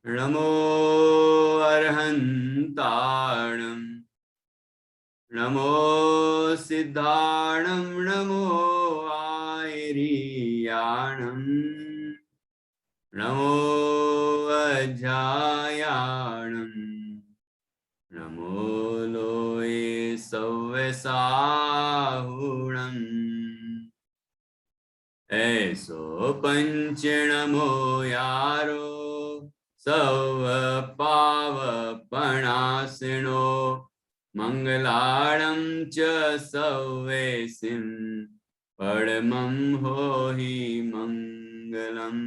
नमो अर्हन्ताणं नमो सिद्धाणं नमो आयर्याणं नमो अजायाणं नमो लोये सव्यसाहुणम् ऐसो पंच नमो यारो सव पावपणासिनो मंगलाणं च सवेसिं परमं होहि मंगलम्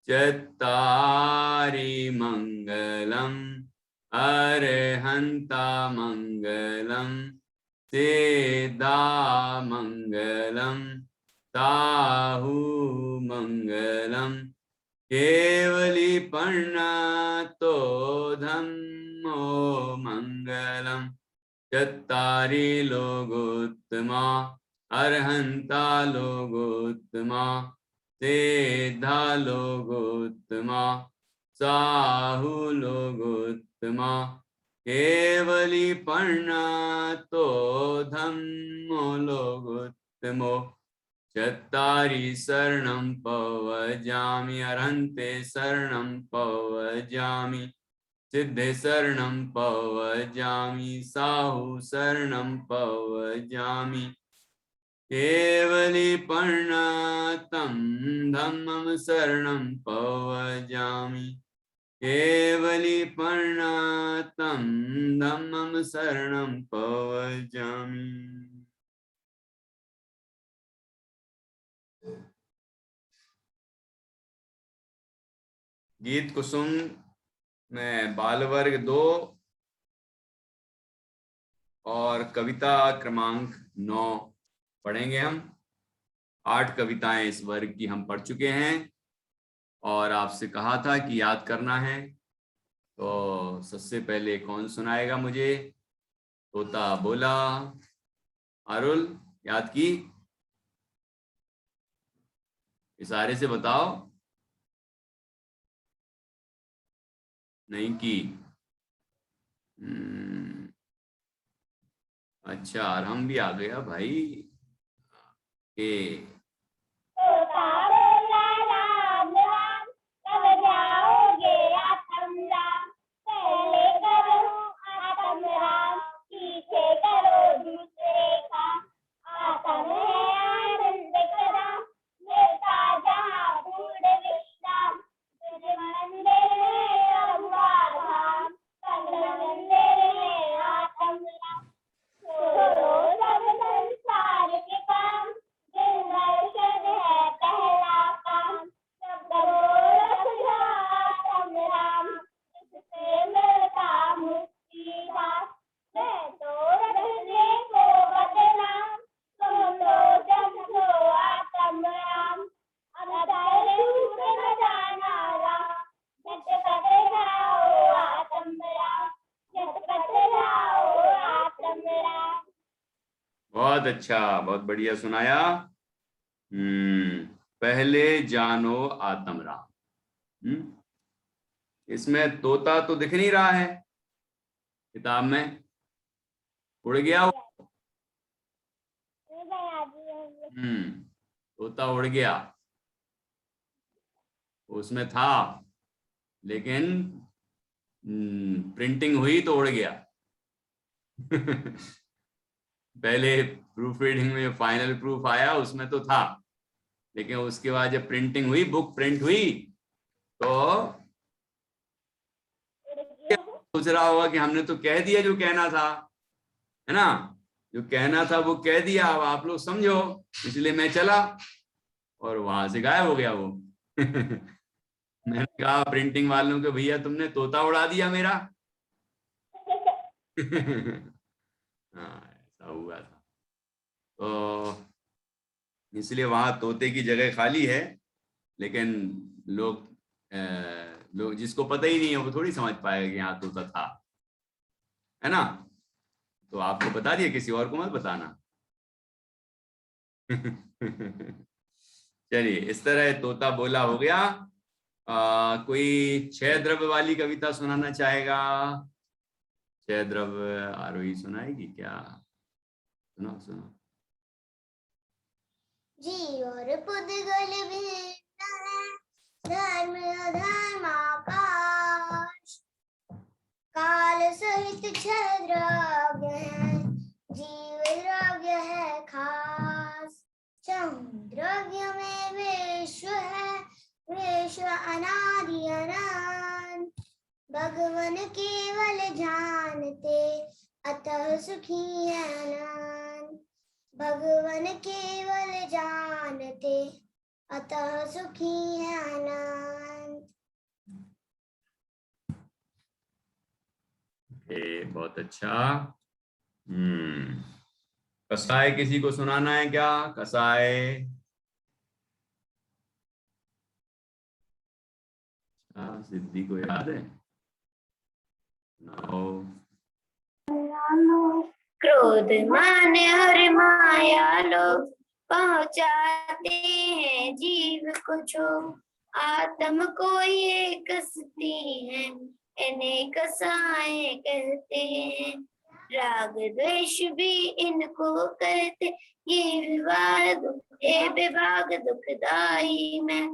चत्तारि मंगलम् अरहन्ता मंगलम् सिद्धा मंगलम् ताहु मंगलम केवली पर्णातो धम्मो मंगलम चत्तारि लोगोत्तमा अर्हन्ता लोगोत्तमा सिद्धा लोगोत्तमा साहु लोगोत्तमा केवली पर्णातो धम्मो लोगोत्तमो चत्तारि शरणं पवजामि अरहन्ते शरणं पवजामि सिद्धे शरणं पवजामि साहु शरणं पवजामि केवली पर्णातं धम्मं शरणं पवजामि केवली पर्णातं धम्मं शरणं पवजामि। गीत कुसुम में बाल वर्ग 2 और कविता क्रमांक 9 पढ़ेंगे हम। 8 कविताएं इस वर्ग की हम पढ़ चुके हैं और आपसे कहा था कि याद करना है। तो सबसे पहले कौन सुनाएगा मुझे? तोता बोला। अरुल, याद की? इशारे से बताओ। नहीं की। अच्छा, आराम भी आ गया भाई। ए बहुत अच्छा, बहुत बढ़िया सुनाया। पहले जानो आत्म राम। इसमें तोता तो दिख नहीं रहा है किताब में, उड़ गया वो। तोता उड़ गया, उसमें था, लेकिन प्रिंटिंग हुई तो उड़ गया। पहले प्रूफ रीडिंग में फाइनल प्रूफ आया उसमें तो था, लेकिन उसके बाद जब प्रिंटिंग हुई, बुक प्रिंट हुई, तो सोच रहा होगा कि हमने तो कह दिया जो कहना था, है ना? जो कहना था वो कह दिया, अब आप लोग समझो, इसलिए मैं चला और वहां से गायब हो गया वो। मैंने कहा प्रिंटिंग वालों को, भैया तुमने तोता उड़ा दिया मेरा। हाँ, ऐसा हुआ था। तो इसलिए वहां तोते की जगह खाली है, लेकिन लोग लोग जिसको पता ही नहीं है वो थोड़ी समझ पाएगा कि यहाँ तोता था, है ना? तो आपको बता दिया, किसी और को मत बताना। चलिए, इस तरह तोता बोला हो गया। कोई 6 द्रव्य वाली कविता सुनाना चाहेगा? 6 द्रव्य आरोही सुनाएगी क्या? सुनो सुनो। जी और पुद्गल भिन्न है, धर्म अधर्म आकाश, काल सहित 6 द्रव्य है, जीव द्रव्य है खास। 6 द्रव्य में विश्व है, विश्व अनादि अनंत, भगवन केवल जानते, अतः सुखी है अनंत। भगवन केवल जानते, अतः सुखी है अनंत। बहुत अच्छा। कसाय किसी को सुनाना है क्या? कसाय? सिद्धि को याद है? क्रोध मान और माया लोग पहुंचाते हैं जीव को छो, आत्म को ये कसती है, इन्हें कसाय कहते हैं। राग द्वेष भी इनको कहते, ये विभाग दुखदाई में,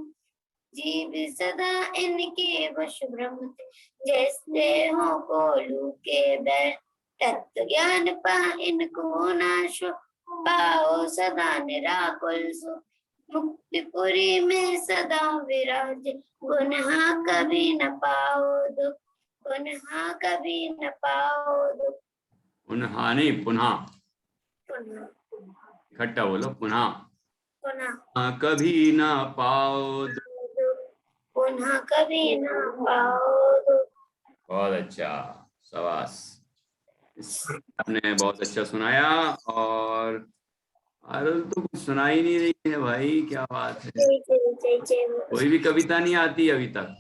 जीव सदा इनके वश भ्रम, जैसे हो कोलू के बैर, तत्व ज्ञान पा इनको नाशो, पाओ सदा निराकुल सो, मुक्तिपुरी में सदा विराज, गुनहा कभी न पाओ दुख, गुनहा कभी न पाओ दुख। पुनः नहीं, पुनः इकट्ठा बोलो, पुनः। पुनः कभी ना पाओ दुख, पुनः कभी न पाओ दुख। बहुत अच्छा, शाबाश। आपने बहुत अच्छा सुनाया। और अरुल तो कुछ सुना ही नहीं रही है भाई, क्या बात है? कोई भी कविता नहीं आती अभी तक?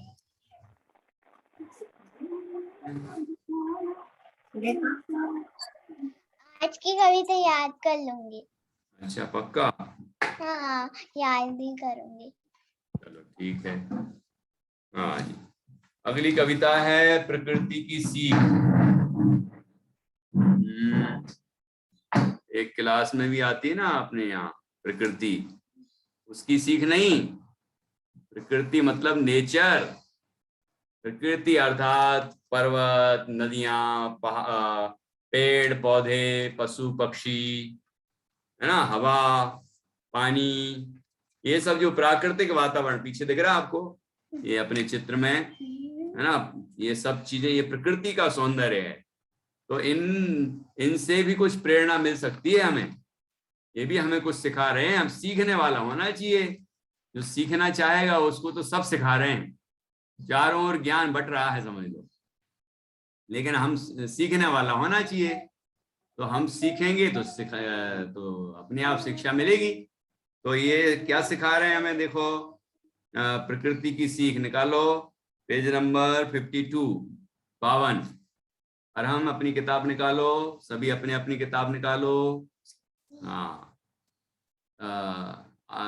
आज की कविता याद कर लूंगी। अच्छा, पक्का? हाँ, याद भी करूंगी। चलो ठीक है। हाँ जी, अगली कविता है प्रकृति की सीख। एक क्लास में भी आती है ना अपने यहाँ प्रकृति, उसकी सीख नहीं। प्रकृति मतलब नेचर। प्रकृति अर्थात पर्वत, नदियां, पेड़ पौधे, पशु पक्षी, है ना, हवा, पानी, ये सब जो प्राकृतिक वातावरण पीछे दिख रहा है आपको, ये अपने चित्र में, है ना, ये सब चीजें, ये प्रकृति का सौंदर्य है। तो इनसे भी कुछ प्रेरणा मिल सकती है हमें। ये भी हमें कुछ सिखा रहे हैं। हम सीखने वाला होना चाहिए। जो सीखना चाहेगा उसको तो सब सिखा रहे हैं, चारों ओर ज्ञान बट रहा है, समझ लो। लेकिन हम सीखने वाला होना चाहिए। तो हम सीखेंगे तो अपने आप शिक्षा मिलेगी। तो ये क्या सिखा रहे हैं हमें, देखो, प्रकृति की सीख निकालो, पेज नंबर 52। और हम अपनी किताब निकालो, सभी अपने अपनी किताब निकालो। हाँ,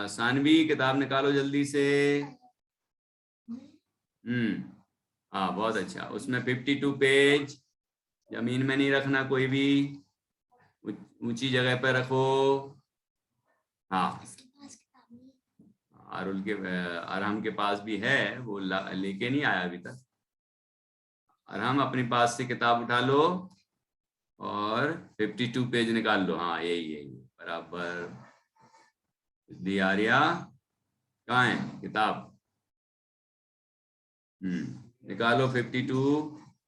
सानवी किताब निकालो जल्दी से। हाँ, बहुत अच्छा। उसमें 52 पेज, जमीन में नहीं रखना, कोई भी ऊंची जगह पर रखो। हाँ, अरहम के पास भी है, वो लेके नहीं आया अभी तक। अरहम अपने पास से किताब उठा लो और 52 पेज निकाल लो। हाँ, यही बराबर। आर्या कहाँ है किताब? निकालो 52।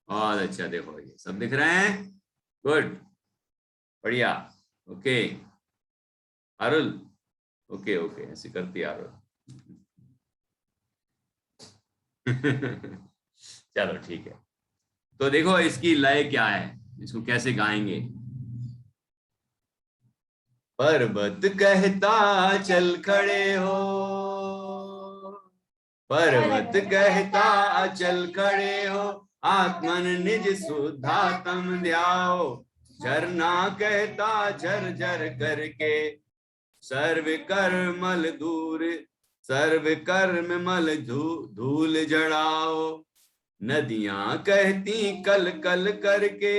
बहुत अच्छा, देखो ये सब दिख रहे हैं। गुड, बढ़िया। ओके अरुल, ओके ऐसे करती अरुल। चलो ठीक है। तो देखो इसकी लय क्या है, इसको कैसे गाएंगे। पर्वत कहता चल खड़े हो, पर्वत कहता चल खड़े हो, आत्मन निज शुद्धात्म ध्याओ। झरना कहता झर झर करके, सर्व कर्मल दूर सर्व कर्म मल धूल झड़ाओ, नदियां कहती कल कल करके,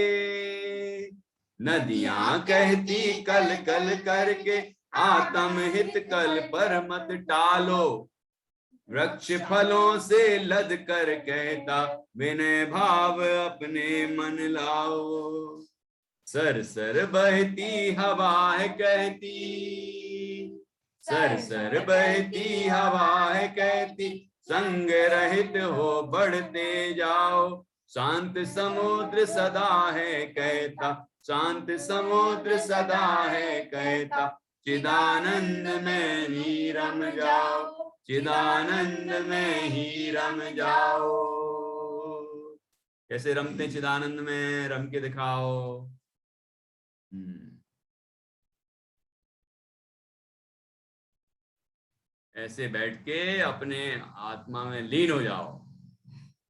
नदियां कहती कल कल करके, आत्म हित कल पर मत टालो, वृक्ष फलों से लद कर कहता विनय भाव अपने मन लाओ, सर सर बहती हवा है कहती, सर सर बहती हवा है कहती, संग रहित हो बढ़ते जाओ, शांत समुद्र सदा है कहता, शांत समुद्र सदा है कहता, चिदानंद में ही रम जाओ, चिदानंद में ही रम जाओ। कैसे रमते चिदानंद में, रम के दिखाओ। ऐसे बैठ के अपने आत्मा में लीन हो जाओ।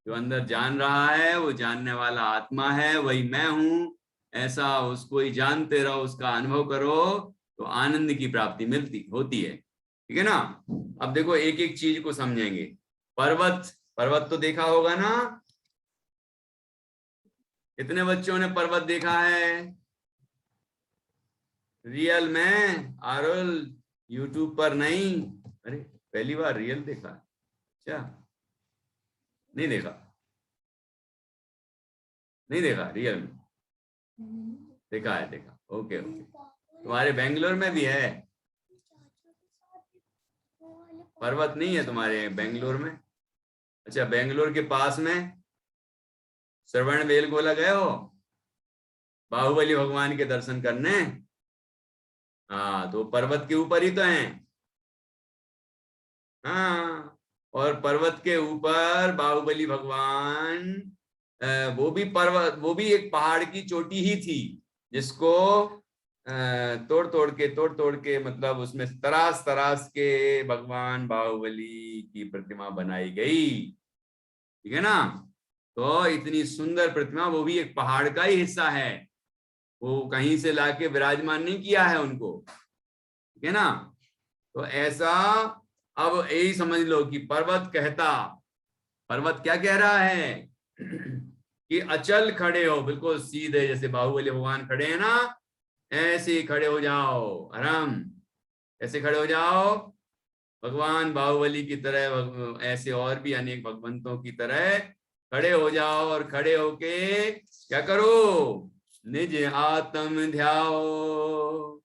जो अंदर जान रहा है वो जानने वाला आत्मा है, वही मैं हूं, ऐसा उसको ही जानते रहो, उसका अनुभव करो, तो आनंद की प्राप्ति मिलती होती है। ठीक है ना। अब देखो एक एक चीज को समझेंगे। पर्वत, पर्वत तो देखा होगा ना। कितने बच्चों ने पर्वत देखा है रियल में? आरुल, यूट्यूब पर नहीं। अरे पहली बार रियल देखा? क्या नहीं देखा? नहीं देखा रियल में? देखा है, देखा। Okay okay. तुम्हारे बेंगलोर में भी है पर्वत? नहीं है तुम्हारे बेंगलोर में? अच्छा, बेंगलोर के पास में श्रवण बेलगोला गए हो बाहुबली भगवान के दर्शन करने? हाँ, तो पर्वत के ऊपर ही तो हैं। हाँ, और पर्वत के ऊपर बाहुबली भगवान, वो भी पर्वत, वो भी एक पहाड़ की चोटी ही थी, जिसको तोड़ तोड़ के मतलब उसमें तरास तरास के भगवान बाहुबली की प्रतिमा बनाई गई। ठीक है ना। तो इतनी सुंदर प्रतिमा, वो भी एक पहाड़ का ही हिस्सा है, वो कहीं से लाके विराजमान नहीं किया है उनको। ठीक है ना। तो ऐसा अब यही समझ लो कि पर्वत कहता, पर्वत क्या कह रहा है कि अचल खड़े हो, बिल्कुल सीधे, जैसे बाहुबली भगवान खड़े हैं ना, ऐसे ही खड़े हो जाओ आराम। ऐसे खड़े हो जाओ भगवान बाहुबली की तरह, ऐसे और भी अनेक भगवंतों की तरह खड़े हो जाओ, और खड़े होके क्या करो? निज आत्म ध्याओ।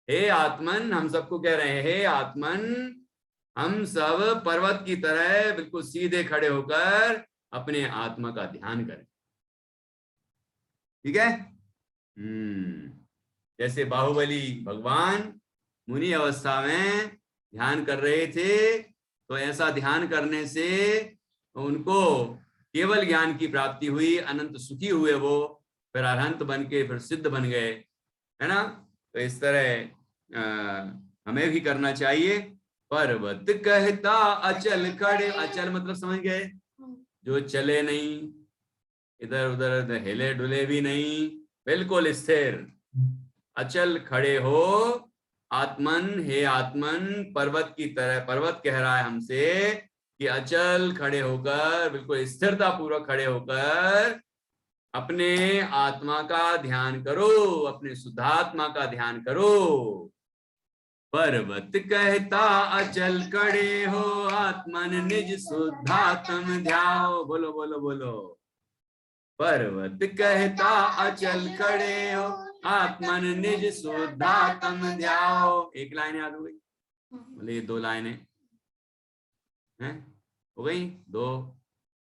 हे आत्मन, हम सबको कह रहे हैं, हे आत्मन, हम सब पर्वत की तरह बिल्कुल सीधे खड़े होकर अपने आत्मा का ध्यान करें। ठीक है। जैसे बाहुबली भगवान मुनि अवस्था में ध्यान कर रहे थे, तो ऐसा ध्यान करने से उनको केवल ज्ञान की प्राप्ति हुई, अनंत सुखी हुए वो, फिर अरहंत बन के फिर सिद्ध बन गए, है ना। तो इस तरह हमें भी करना चाहिए। पर्वत कहता अचल खड़े, अचल मतलब समझ गए, जो चले नहीं, इधर उधर हिले डुले भी नहीं, बिल्कुल स्थिर, अचल खड़े हो। आत्मन, हे आत्मन, पर्वत की तरह, पर्वत कह रहा है हमसे कि अचल खड़े होकर, बिल्कुल स्थिरता पूर्वक खड़े होकर अपने आत्मा का ध्यान करो, अपने शुद्धात्मा का ध्यान करो। पर्वत कहता अचल खड़े हो, आत्मन निज शुद्धात्म ध्याओ। बोलो बोलो बोलो। पर्वत कहता अचल खड़े हो, आत्मन निज शुद्धात्म ध्याओ। एक लाइन याद हो गई? बोले 2 लाइनें हैं, हो गई 2।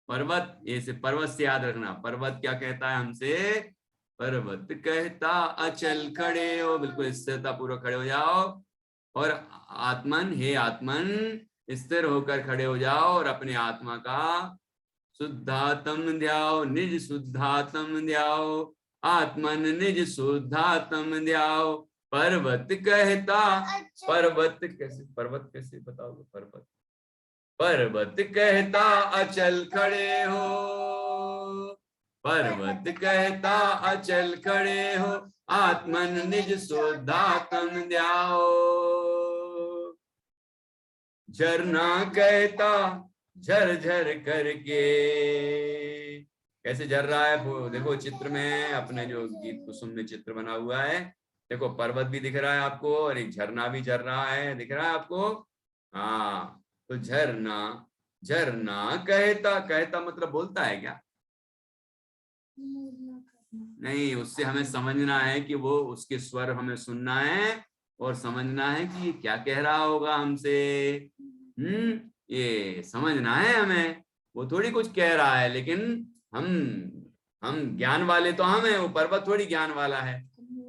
पर्वत, ये से पर्वत से याद रखना, पर्वत क्या कहता है हमसे? पर्वत कहता अचल खड़े हो, बिल्कुल स्थिरता पूर्वक खड़े हो जाओ, और आत्मन, हे आत्मन, स्थिर होकर खड़े हो जाओ और अपने आत्मा का शुद्धात्म ध्याओ, निज शुद्धात्म ध्याओ, आत्मन निज शुद्धात्म ध्याओ। पर्वत कहता, पर्वत कैसे, पर्वत कैसे बताओगे? पर्वत, पर्वत कहता अचल खड़े हो, पर्वत कहता अचल खड़े हो, आत्मन निज शुद्धात्म ध्याओ। झरना कहता झर झर करके। कैसे झर रहा है वो देखो चित्र में, अपने जो गीत कुसुम में चित्र बना हुआ है, देखो पर्वत भी दिख रहा है आपको और एक झरना भी झर रहा है, दिख रहा है आपको। हाँ, तो झरना, झरना कहता, कहता मतलब बोलता है क्या? नहीं, उससे हमें समझना है कि वो उसके स्वर हमें सुनना है और समझना है कि ये क्या कह रहा होगा हमसे। ये समझना है हमें, वो थोड़ी कुछ कह रहा है, लेकिन हम ज्ञान वाले तो हम हैं, वो पर्वत थोड़ी ज्ञान वाला है।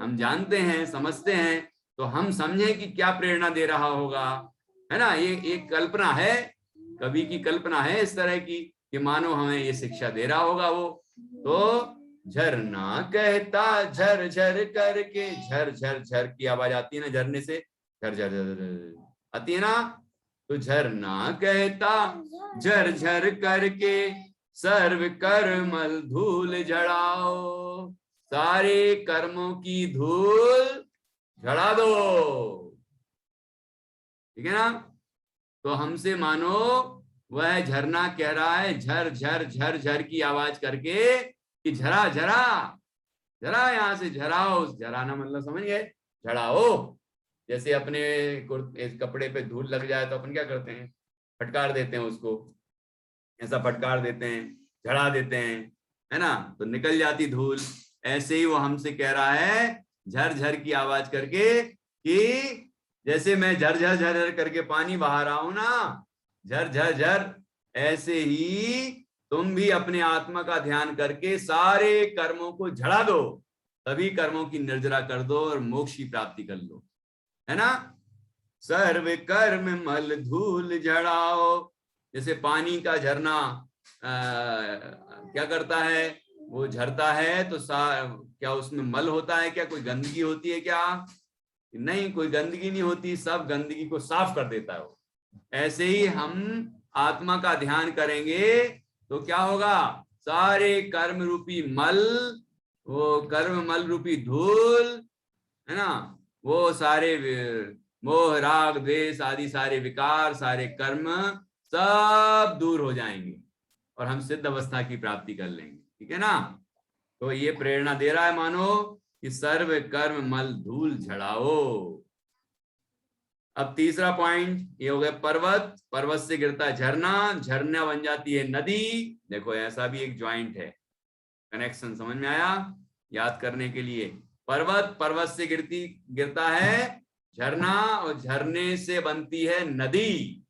हम जानते हैं, समझते हैं, तो हम समझें कि क्या प्रेरणा दे रहा होगा, है ना। ये एक कल्पना है, कवि की कल्पना है इस तरह की कि मानो हमें ये शिक्षा दे रहा होगा वो। तो झरना कहता झर झर करके, झर झर झर की आवाज आती है ना झरने से, झर झर झर आती है ना। तो झरना कहता झर झर करके, सर्व कर्मल धूल झड़ाओ, सारे कर्मों की धूल झड़ा दो। ठीक है ना। तो हमसे मानो वह झरना कह रहा है झर झर झर झर की आवाज करके कि झरा झरा झरा, यहां से झराओ। झराना मतलब समझ गए, झड़ाओ। जैसे अपने कपड़े पे धूल लग जाए तो अपन क्या करते हैं, फटकार देते हैं उसको, ऐसा फटकार देते हैं, झड़ा देते हैं, है ना, तो निकल जाती धूल। ऐसे ही वो हमसे कह रहा है झर झर की आवाज करके कि जैसे मैं झर झर झर झर करके पानी बहा रहा हूं ना, झर झर झर, ऐसे ही तुम भी अपने आत्मा का ध्यान करके सारे कर्मों को झड़ा दो, सभी कर्मों की निर्जरा कर दो और मोक्ष की प्राप्ति कर लो, है ना। सर्व कर्म मल धूल झड़ाओ। जैसे पानी का झरना क्या करता है, वो झरता है तो क्या उसमें मल होता है क्या, कोई गंदगी होती है क्या? नहीं, कोई गंदगी नहीं होती, सब गंदगी को साफ कर देता है वो। ऐसे ही हम आत्मा का ध्यान करेंगे तो क्या होगा, सारे कर्म रूपी मल, वो कर्म मल रूपी धूल, है ना, वो सारे मोह राग द्वेष आदि सारे विकार, सारे कर्म सब दूर हो जाएंगे और हम सिद्ध अवस्था की प्राप्ति कर लेंगे। ठीक है ना। तो ये प्रेरणा दे रहा है मानो कि सर्व कर्म मल धूल झड़ाओ। अब तीसरा पॉइंट ये हो गया पर्वत, पर्वत से गिरता है झरना, झरना बन जाती है नदी। देखो ऐसा भी एक ज्वाइंट है, कनेक्शन समझ में आया? याद करने के लिए, पर्वत, पर्वत से गिरता है झरना और झरने से बनती है नदी।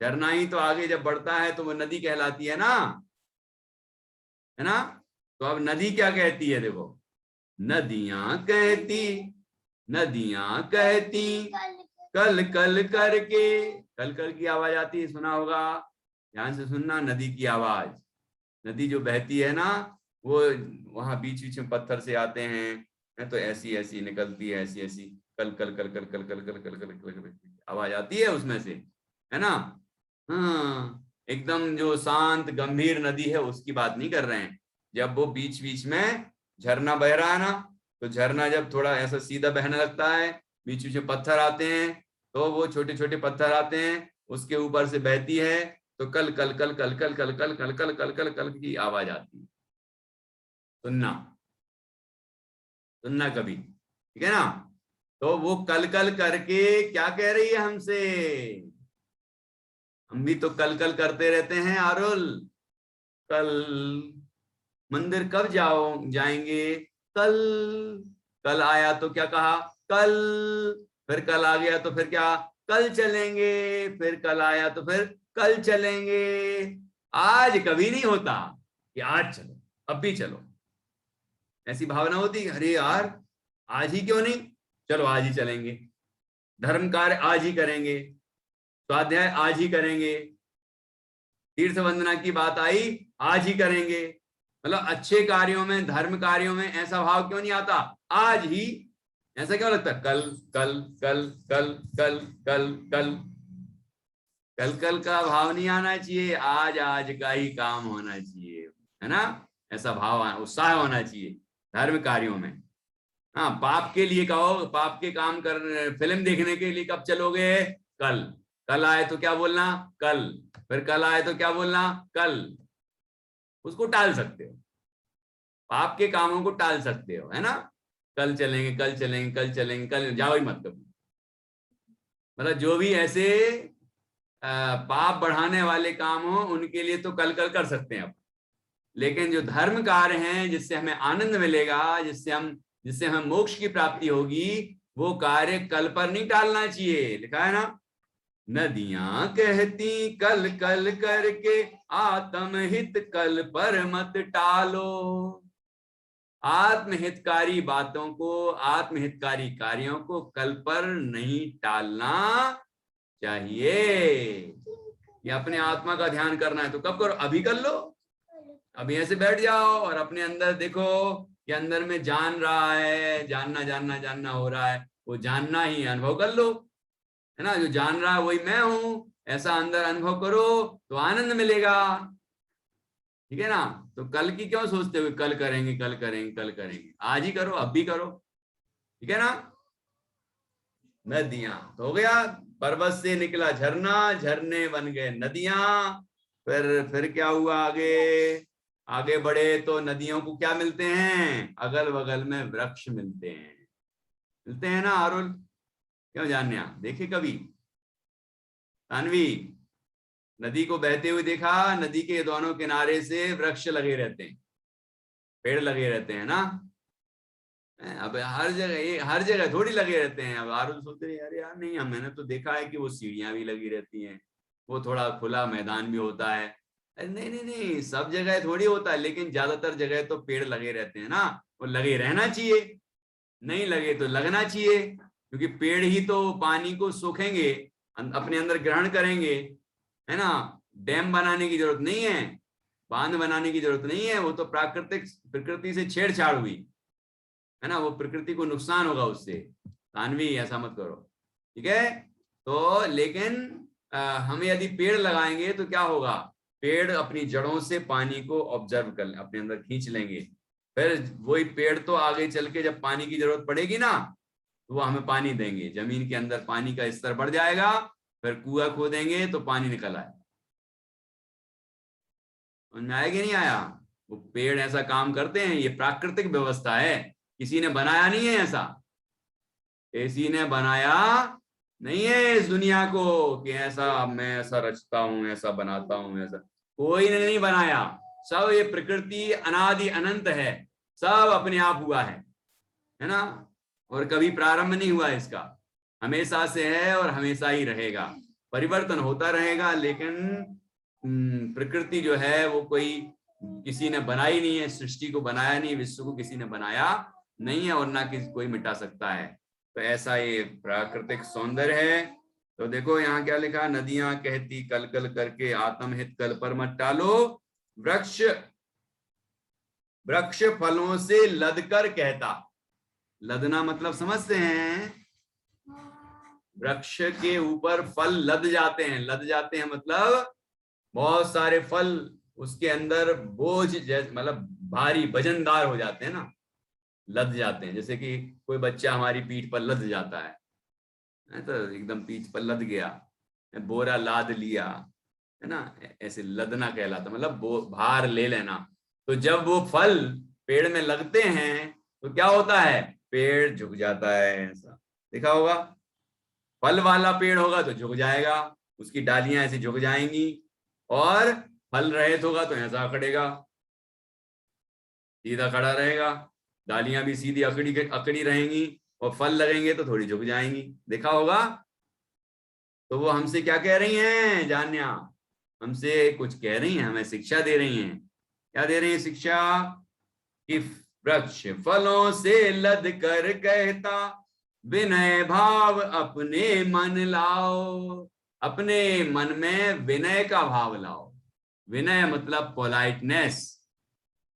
झरना ही तो आगे जब बढ़ता है तो वो नदी कहलाती है ना। तो अब नदी क्या कहती है, देखो, नदियां कहती, नदियां कहती कल कल करके, कल कल की आवाज आती है, सुना होगा, ध्यान से सुनना, नदी की आवाज। नदी जो बहती है ना, वो वहां बीच बीच में पत्थर से आते हैं, तो ऐसी ऐसी निकलती है, ऐसी ऐसी कल कल कल कल कल कल कल कल कल कल आवाज आती है उसमें से, है ना। हाँ, एकदम जो शांत गंभीर नदी है उसकी बात नहीं कर रहे हैं। जब वो बीच बीच में झरना बह रहा है ना, तो झरना जब थोड़ा ऐसा सीधा बहने लगता है, बीच बीच में पत्थर आते हैं, तो वो छोटे छोटे पत्थर आते हैं, उसके ऊपर से बहती है, तो कल कल कल कल कल कल कल कल कल कल कल कल की आवाज आती है। सुनना, सुनना कभी, ठीक है ना। तो वो कल कल करके क्या कह रही है हमसे, हम भी तो कल कल करते रहते हैं आरुल। कल मंदिर कब जाएंगे, कल, कल आया तो क्या कहा, कल, फिर कल आ गया तो फिर क्या, कल चलेंगे, फिर कल आया तो फिर कल चलेंगे। आज कभी नहीं होता कि आज चलो, अब भी चलो। ऐसी भावना होती है, अरे यार आज ही क्यों नहीं, चलो आज ही चलेंगे, धर्म कार्य आज ही करेंगे, स्वाध्याय आज ही करेंगे, तीर्थ वंदना की बात आई आज ही करेंगे। मतलब अच्छे कार्यों में, धर्म कार्यों में ऐसा भाव क्यों नहीं आता, आज ही, ऐसा क्यों लगता, कल कल कल कल कल कल कल कल कल का भाव नहीं आना चाहिए, आज आज का ही काम होना चाहिए, है ना। ऐसा भाव, उत्साह होना चाहिए धर्म कार्यों में। हाँ, पाप के लिए कहो, पाप के काम कर, फिल्म देखने के लिए कब चलोगे, कल, कल आए तो क्या बोलना, कल, फिर कल आए तो क्या बोलना, कल। उसको टाल सकते हो, आपके कामों को टाल सकते हो, है ना। कल चलेंगे, कल चलेंगे, कल चलेंगे, कल जाओ ही मत कभी। मतलब जो भी ऐसे पाप बढ़ाने वाले काम हो उनके लिए तो कल कल कर सकते हैं आप। लेकिन जो धर्म कार्य हैं जिससे हमें आनंद मिलेगा, जिससे हमें मोक्ष की प्राप्ति होगी, वो कार्य कल पर नहीं टालना चाहिए। लिखा है ना, नदियां कहती कल कल करके, आत्महित कल पर मत टालो। आत्महितकारी बातों को, आत्महितकारी कार्यों को कल पर नहीं टालना चाहिए। ये अपने आत्मा का ध्यान करना है तो कब करो, अभी कर लो। अभी ऐसे बैठ जाओ और अपने अंदर देखो कि अंदर में जान रहा है, जानना जानना जानना हो रहा है, वो जानना ही अनुभव कर लो, है ना। जो जान रहा है वही मैं हूं, ऐसा अंदर अनुभव करो तो आनंद मिलेगा। ठीक है ना। तो कल की क्यों सोचते हुए, कल करेंगे, कल करेंगे, कल करेंगे, आज ही करो, अब भी करो। ठीक है ना। नदियां तो हो गया, पर्वत से निकला झरना, झरने बन गए नदियां। फिर क्या हुआ आगे, आगे बढ़े तो नदियों को क्या मिलते हैं, अगल बगल में वृक्ष मिलते हैं, मिलते हैं ना आरुल। क्यों जानने देखे कभी तानवी, नदी को बहते हुए देखा, नदी के दोनों किनारे से वृक्ष लगे रहते हैं, पेड़ लगे रहते हैं ना। अब हर जगह थोड़ी लगे रहते हैं। अब आरुल सोचते हैं अरे यार नहीं, मैंने तो देखा है कि वो सीढ़ियां भी लगी रहती हैं, वो थोड़ा खुला मैदान भी होता है। अरे नहीं नहीं नहीं, सब जगह थोड़ी होता है, लेकिन ज्यादातर जगह तो पेड़ लगे रहते हैं ना। वो लगे रहना चाहिए, नहीं लगे तो लगना चाहिए, क्योंकि पेड़ ही तो पानी को सोखेंगे, अपने अंदर ग्रहण करेंगे, है ना। डैम बनाने की जरूरत नहीं है, बांध बनाने की जरूरत नहीं है, वो तो प्राकृतिक प्रकृति से छेड़छाड़ हुई, है ना। वो प्रकृति को नुकसान होगा उससे। तानवी ऐसा मत करो, ठीक है। तो लेकिन हमें यदि पेड़ लगाएंगे तो क्या होगा, पेड़ अपनी जड़ों से पानी को ऑब्जर्व कर, अपने अंदर खींच लेंगे। फिर वही पेड़ तो आगे चल के जब पानी की जरूरत पड़ेगी ना, तो वो हमें पानी देंगे, जमीन के अंदर पानी का स्तर बढ़ जाएगा, फिर कुआं खोदेंगे तो पानी निकल आए। समझ में आया कि नहीं आया। वो पेड़ ऐसा काम करते हैं, ये प्राकृतिक व्यवस्था है, किसी ने बनाया नहीं है ऐसा, किसी ने बनाया नहीं है इस दुनिया को कि ऐसा मैं ऐसा रचता हूं, ऐसा बनाता हूं, ऐसा कोई ने नहीं बनाया। सब ये प्रकृति अनादि अनंत है, सब अपने आप हुआ है ना। और कभी प्रारंभ नहीं हुआ इसका, हमेशा से है और हमेशा ही रहेगा। परिवर्तन होता रहेगा, लेकिन प्रकृति जो है वो कोई किसी ने बनाई नहीं है, सृष्टि को बनाया नहीं, विश्व को किसी ने बनाया नहीं है, और ना किसी कोई मिटा सकता है। तो ऐसा ये प्राकृतिक सौंदर्य है। तो देखो यहाँ क्या लिखा, नदियां कहती कल कल करके, आत्महित कल पर मत टालो। वृक्ष वृक्ष फलों से लद कर कहता, लदना मतलब समझते हैं, वृक्ष के ऊपर फल लद जाते हैं, लद जाते हैं मतलब बहुत सारे फल उसके अंदर बोझ मतलब भारी वजनदार हो जाते हैं ना, लद जाते हैं। जैसे कि कोई बच्चा हमारी पीठ पर लद जाता है तो एकदम पीठ पर लद गया, बोरा लाद लिया, है ना, ऐसे लदना कहलाता, मतलब भार ले लेना। तो जब वो फल पेड़ में लगते हैं तो क्या होता है, पेड़ झुक जाता है, ऐसा देखा होगा। फल वाला पेड़ होगा तो झुक जाएगा, उसकी डालियां ऐसे झुक जाएंगी, और फल रहित होगा तो ऐसा अकड़ेगा, सीधा खड़ा रहेगा, डालियां भी सीधी अकड़ी रहेंगी, और फल लगेंगे तो थोड़ी झुक जाएंगी, देखा होगा। तो वो हमसे क्या कह रही हैं जान्या, हमसे कुछ कह रही हैं, हमें शिक्षा दे रही हैं। क्या दे रही है शिक्षा, कि वृक्ष फलों से लद कर कहता, विनय भाव अपने मन लाओ। अपने मन में विनय का भाव लाओ। विनय मतलब पोलाइटनेस,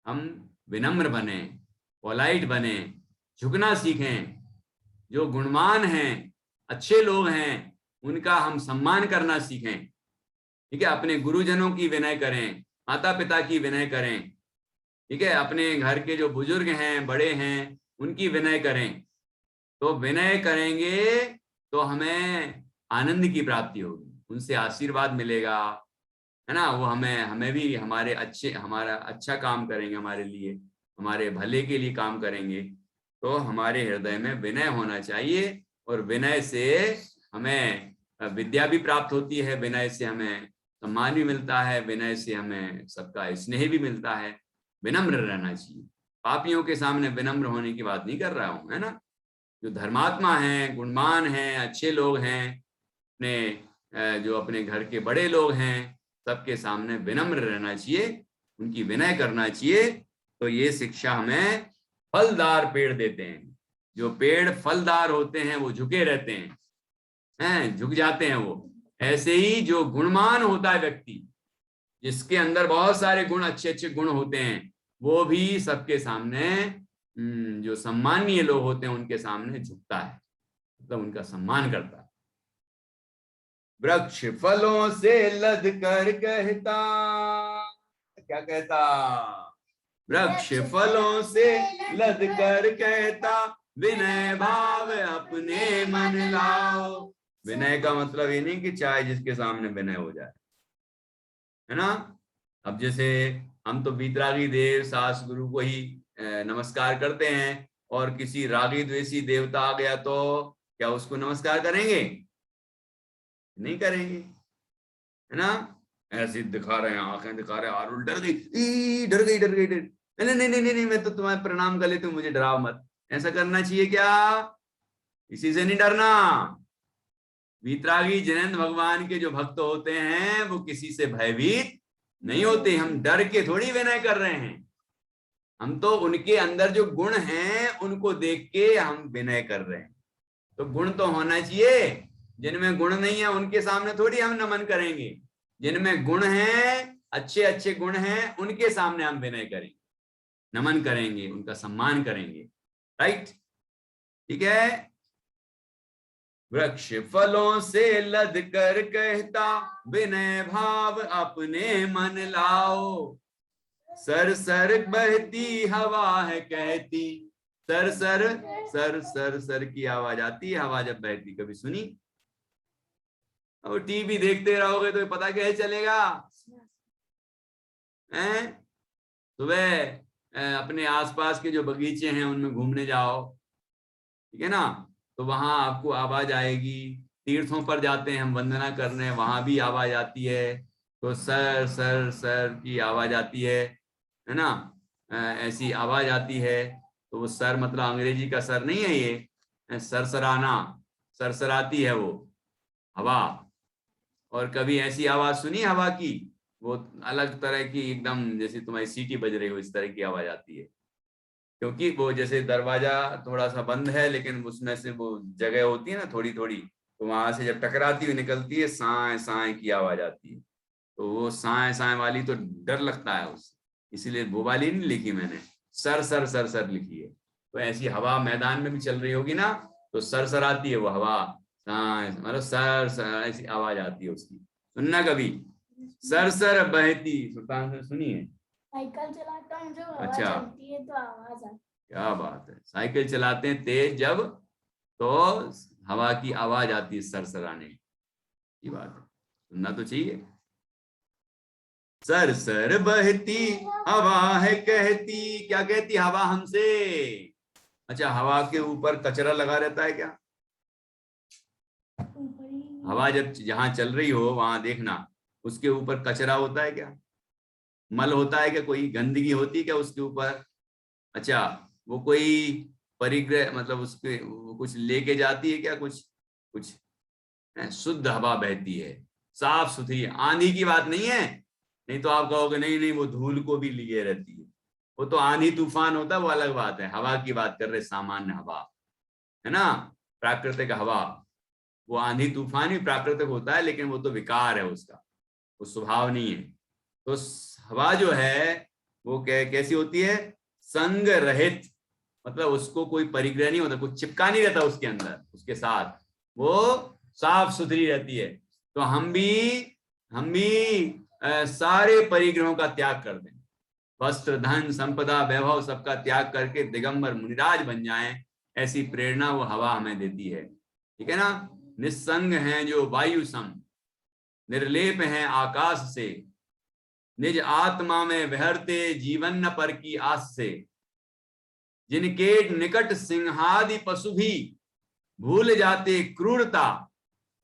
हम विनम्र बने, पोलाइट बने, झुकना सीखें। जो गुणवान हैं, अच्छे लोग हैं, उनका हम सम्मान करना सीखें। ठीक है, अपने गुरुजनों की विनय करें, माता पिता की विनय करें, ठीक है, अपने घर के जो बुजुर्ग हैं, बड़े हैं, उनकी विनय करें। तो विनय करेंगे तो हमें आनंद की प्राप्ति होगी। उनसे आशीर्वाद मिलेगा, है ना। वो हमें भी हमारा अच्छा काम करेंगे, हमारे लिए, हमारे भले के लिए काम करेंगे। तो हमारे हृदय में विनय होना चाहिए, और विनय से हमें विद्या भी प्राप्त होती है, विनय से हमें सम्मान भी मिलता है, विनय से हमें सबका स्नेह भी मिलता है। विनम्र रहना चाहिए। पापियों के सामने विनम्र होने की बात नहीं कर रहा हूं, है ना। जो धर्मात्मा हैं, गुणवान हैं, अच्छे लोग हैं, अपने जो अपने घर के बड़े लोग हैं, सबके सामने विनम्र रहना चाहिए, उनकी विनय करना चाहिए। तो ये शिक्षा हमें फलदार पेड़ देते हैं। जो पेड़ फलदार होते हैं वो झुके रहते हैं, झुक जाते हैं वो। ऐसे ही जो गुणवान होता है व्यक्ति, जिसके अंदर बहुत सारे गुण, अच्छे अच्छे गुण होते हैं, वो भी सबके सामने, जो सम्मानीय लोग होते हैं उनके सामने झुकता है, मतलब उनका सम्मान करता है। वृक्ष फलों से लद कर कहता, क्या कहता? वृक्ष फलों से लद कर कहता, विनय भाव अपने मन लाओ। विनय का मतलब ये नहीं कि चाहे जिसके सामने विनय हो जाए, है ना। अब जैसे हम तो वीतरागी देव सास गुरु को ही नमस्कार करते हैं, और किसी रागी द्वेषी देवता आ गया तो क्या उसको नमस्कार करेंगे? नहीं करेंगे, है ना। ऐसे दिखा रहे हैं, आंखें दिखा रहे हैं, आरुल डर गई, डर गई, डर गई, डर, नहीं नहीं नहीं नहीं, मैं तो तुम्हारे प्रणाम कर लेती हूँ, मुझे डराओ मत। ऐसा करना चाहिए क्या? इसी से नहीं डरना। वीतरागी जिनेंद्र भगवान के जो भक्त होते हैं वो किसी से भयभीत नहीं होते। हम डर के थोड़ी विनय कर रहे हैं, हम तो उनके अंदर जो गुण हैं उनको देख के हम विनय कर रहे हैं। तो गुण तो होना चाहिए। जिनमें गुण नहीं है उनके सामने थोड़ी हम नमन करेंगे, जिनमें गुण हैं, अच्छे अच्छे गुण हैं, उनके सामने हम विनय करेंगे, नमन करेंगे, उनका सम्मान करेंगे। राइट, ठीक है। वृक्ष फलों से लद कर कहता, विनय भाव अपने मन लाओ। सर सर बहती हवा है कहती, sir sir sir sir sir की आवाज आती है हवा जब बहती, कभी सुनी? और टीवी देखते रहोगे तो पता कैसे चलेगा? हैं? सुबह अपने आसपास के जो बगीचे हैं उनमें घूमने जाओ, ठीक है ना, तो वहां आपको आवाज आएगी। तीर्थों पर जाते हैं हम वंदना करने, वहां भी आवाज आती है, तो सर सर सर की आवाज आती है ना। ऐसी आवाज आती है। तो वो सर मतलब अंग्रेजी का सर नहीं है ये, सरसराना, सरसराती है वो हवा। और कभी ऐसी आवाज सुनी हवा की? वो अलग तरह की, एकदम जैसे तुम्हारी सीटी बज रही हो, इस तरह की आवाज आती है। क्योंकि वो जैसे दरवाजा थोड़ा सा बंद है, लेकिन उसमें से वो जगह होती है ना थोड़ी थोड़ी, तो वहां से जब टकराती हुई निकलती है, साए साए की आवाज आती है। तो वो साए साए वाली तो डर लगता है उससे, इसीलिए वो वाली नहीं लिखी मैंने, सर सर सर सर लिखी है। तो ऐसी हवा मैदान में भी चल रही होगी ना, तो सर सर आती है वो हवा, मतलब सर सर ऐसी आवाज आती है उसकी। सुनना कभी, सर सर बहती, सुल्तान से सुनी है? साइकिल चलाता हूँ, जो हवा अच्छा, चलती है तो आवाज आती है। क्या बात है, साइकिल चलाते हैं तेज जब, तो हवा की आवाज आती है सरसराने की बात है, सुनना तो चाहिए। सर सर बहती हवा है कहती, क्या कहती हवा हमसे? अच्छा, हवा के ऊपर कचरा लगा रहता है क्या? हवा जब जहां चल रही हो वहां देखना, उसके ऊपर कचरा होता है क्या? मल होता है क्या? कोई गंदगी होती है क्या उसके ऊपर? अच्छा, वो कोई परिग्रह, मतलब उसके वो कुछ लेके जाती है क्या? कुछ कुछ शुद्ध हवा बहती है, साफ सुथरी, आंधी की बात नहीं है। नहीं तो आप कहोगे नहीं नहीं वो धूल को भी लिए रहती है, वो तो आंधी तूफान होता है, वो अलग बात है। हवा की बात कर रहे, सामान्य हवा, है ना, प्राकृतिक हवा। वो आंधी तूफान भी प्राकृतिक होता है, लेकिन वो तो विकार है उसका, वो स्वभाव नहीं है। तो हवा जो है वो कैसी होती है? संग रहित, मतलब उसको कोई परिग्रह नहीं होता, कुछ चिपका नहीं रहता उसके अंदर, उसके साथ वो साफ सुथरी रहती है। तो हम भी सारे परिग्रहों का त्याग कर दें, वस्त्र धन संपदा वैभव सबका त्याग करके दिगंबर मुनिराज बन जाएं, ऐसी प्रेरणा वो हवा हमें देती है, ठीक है ना। निस्संग हैं जो वायु सम, निर्लेप हैं आकाश से, निज आत्मा में विहरते जीवन न पर की आस से, जिनके निकट सिंहादि पशु भी भूल जाते क्रूरता,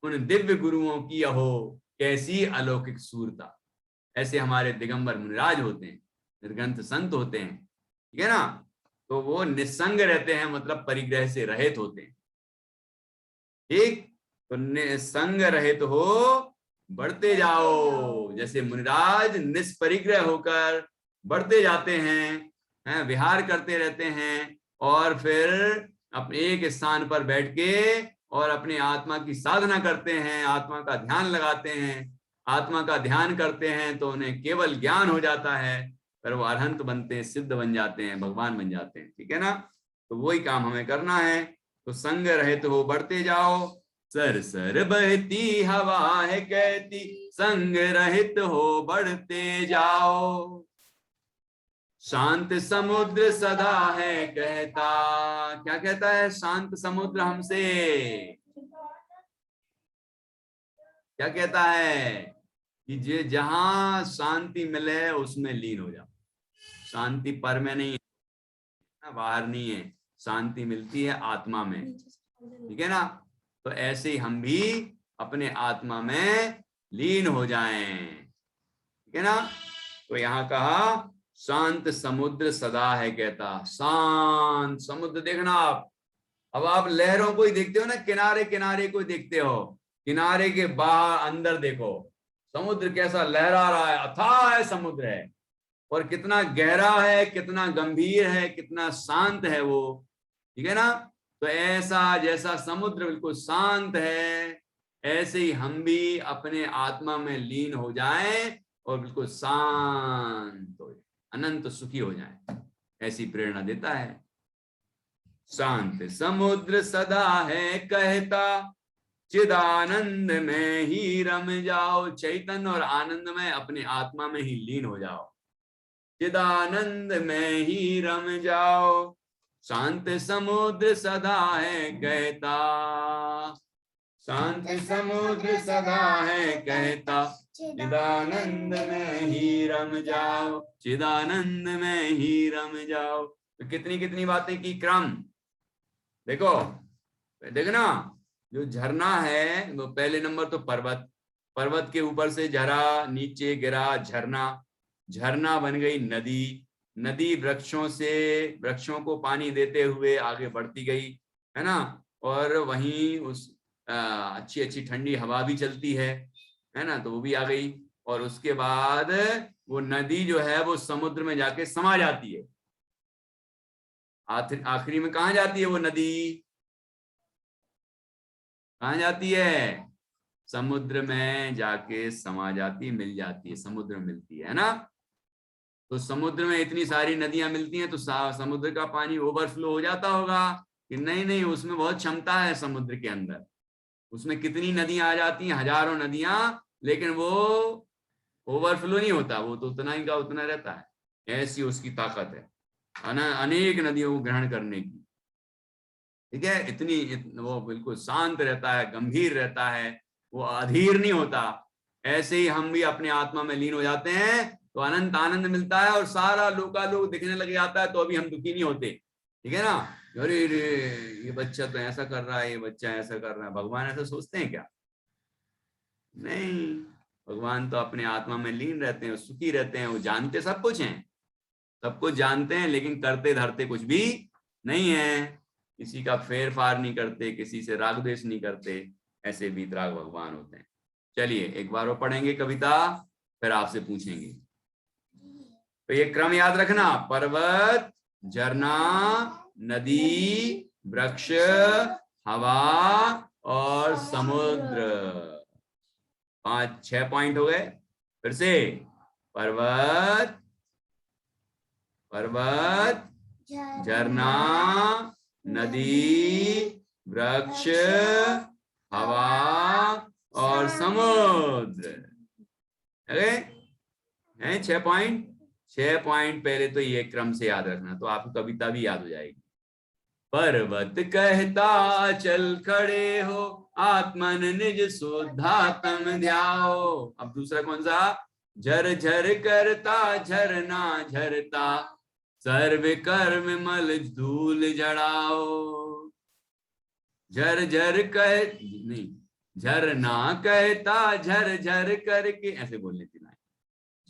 उन दिव्य गुरुओं की अहो कैसी अलौकिक सूरता। ऐसे हमारे दिगंबर मुनिराज होते हैं, निर्ग्रंथ संत होते हैं, ठीक है ना। तो वो निस्संग रहते हैं, मतलब परिग्रह से रहित होते हैं, ठीक। तो निसंग रहित हो बढ़ते जाओ, जैसे मुनिराज निष्परिग्रह होकर बढ़ते जाते हैं, विहार करते रहते हैं, और फिर अपने एक स्थान पर बैठ के और अपनी आत्मा की साधना करते हैं, आत्मा का ध्यान लगाते हैं, आत्मा का ध्यान करते हैं, तो उन्हें केवल ज्ञान हो जाता है, फिर वो अरहंत बनते हैं, सिद्ध बन जाते हैं, भगवान बन जाते हैं, ठीक है ना। तो वही काम हमें करना है। तो संग रहित हो बढ़ते जाओ, सर सर बहती हवा है कहती, संग रहित हो बढ़ते जाओ, शांत समुद्र सदा है कहता। क्या कहता है शांत समुद्र हमसे? क्या कहता है कि जे जहां शांति मिले उसमें लीन हो जाओ। शांति पर में नहीं है, बाहर नहीं है, शांति मिलती है आत्मा में, ठीक है ना। तो ऐसे ही हम भी अपने आत्मा में लीन हो जाएं, ठीक है ना। तो यहाँ कहा शांत समुद्र सदा है कहता। शांत समुद्र देखना आप, अब आप लहरों को ही देखते हो ना, किनारे किनारे को देखते हो, किनारे के बाहर अंदर देखो समुद्र कैसा लहरा रहा है, अथाह समुद्र है, और कितना गहरा है, कितना गंभीर है, कितना शांत है वो, ठीक है ना। तो ऐसा जैसा समुद्र बिल्कुल शांत है, ऐसे ही हम भी अपने आत्मा में लीन हो जाएं और बिल्कुल शांत हो जाए, अनंत सुखी हो जाएं, ऐसी प्रेरणा देता है। शांत समुद्र सदा है कहता, चिदानंद में ही रम जाओ। चैतन्य और आनंद में अपने आत्मा में ही लीन हो जाओ, चिदानंद में ही रम जाओ। शांत समुद्र सदा है कहता, शांत समुद्र सदा है कहता, चिदानंद में ही रम जाओ, चिदानंद में ही रम जाओ। तो कितनी कितनी बातें की क्रम देखो, देखना। जो झरना है वो पहले नंबर तो पर्वत, पर्वत के ऊपर से झरा, नीचे गिरा झरना, झरना बन गई नदी, नदी वृक्षों से, वृक्षों को पानी देते हुए आगे बढ़ती गई, है ना। और वहीं उस अच्छी अच्छी ठंडी हवा भी चलती है ना, तो वो भी आ गई। और उसके बाद वो नदी जो है वो समुद्र में जाके समा जाती है। आखिरी में कहाँ जाती है वो नदी? कहाँ जाती है? समुद्र में जाके समा जाती, मिल जाती है, समुद्र में मिलती है ना। तो समुद्र में इतनी सारी नदियां मिलती हैं, तो समुद्र का पानी ओवरफ्लो हो जाता होगा कि नहीं? नहीं, उसमें बहुत क्षमता है समुद्र के अंदर, उसमें कितनी नदियां आ जाती हैं, हजारों नदियां, लेकिन वो ओवरफ्लो नहीं होता, वो तो उतना ही का उतना रहता है। ऐसी उसकी ताकत है अनेक नदियों को ग्रहण करने की, ठीक है। वो बिल्कुल शांत रहता है, गंभीर रहता है, वो अधीर नहीं होता। ऐसे ही हम भी अपने आत्मा में लीन हो जाते हैं तो अनंत आनंद मिलता है, और सारा लोकालोक दिखने लग जाता है, तो अभी हम दुखी नहीं होते, ठीक है ना। अरे ये बच्चा तो ऐसा कर रहा है, ये बच्चा ऐसा कर रहा है, भगवान ऐसा सोचते हैं क्या? नहीं, भगवान तो अपने आत्मा में लीन रहते हैं, सुखी रहते हैं, वो जानते सब कुछ हैं, सब कुछ जानते हैं, लेकिन करते धरते कुछ भी नहीं है, किसी का फेर फार नहीं करते, किसी से राग द्वेष नहीं करते, ऐसे वीतराग भगवान होते हैं। चलिए एक बार वो पढ़ेंगे कविता, फिर आपसे पूछेंगे। तो ये क्रम याद रखना, पर्वत, झरना, नदी, वृक्ष, हवा और समुद्र। 5-6 पॉइंट हो गए। फिर से पर्वत, पर्वत, झरना, नदी, वृक्ष, हवा और समुद्र। हैं 6 पॉइंट। 6 पॉइंट पहले तो ये क्रम से याद रखना, तो आपको कविता भी याद हो जाएगी। पर्वत कहता चल खड़े हो, आत्मन निज शुद्धात्म ध्याओ। अब दूसरा कौन सा? झर झर करता झरना झरता, सर्व कर्म मल धूल जड़ाओ। झर झर कह नहीं, झरना कहता झर झर करके, ऐसे बोलने की लाइन।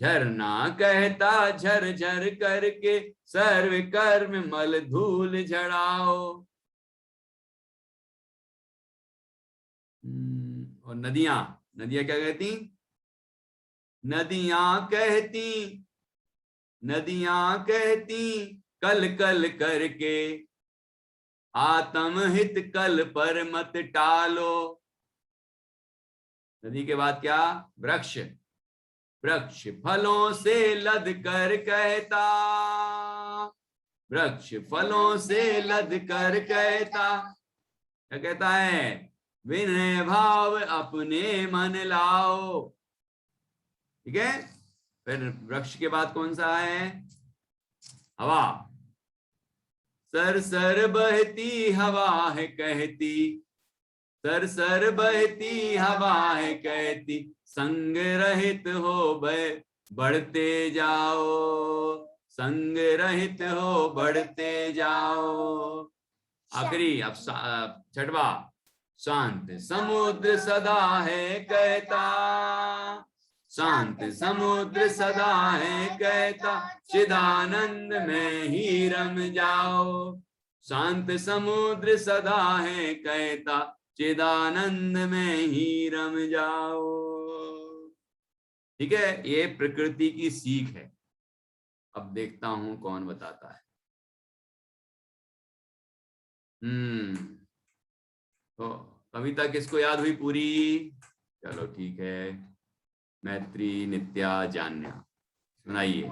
झरना कहता झर झर करके, सर्व कर्म मल धूल झड़ाओ। और नदियां, नदियां क्या कहती? नदियां कहती कल कल करके, आत्म हित कल पर मत टालो। नदी के बाद क्या? वृक्ष, वृक्ष फलों से लद कर कहता, वृक्ष फलों से लद कर कहता, क्या कहता है? विनय भाव अपने मन लाओ। ठीक है। फिर वृक्ष के बाद कौन सा है? हवा। सर सर बहती हवा है कहती, सर सर बहती हवा है कहती, संग रहित हो बढ़ते जाओ, संग रहित हो बढ़ते जाओ। आखिरी अब छठवा, शांत समुद्र सदा है कहता, शांत समुद्र सदा है कहता, चिदानंद में ही रम जाओ। शांत समुद्र सदा है कहता, चिदानंद में ही रम जाओ। ठीक है, ये प्रकृति की सीख है। अब देखता हूं कौन बताता है। तो कविता किसको याद हुई पूरी? चलो ठीक है, मैत्री, नित्या, जान्या, सुनाइए।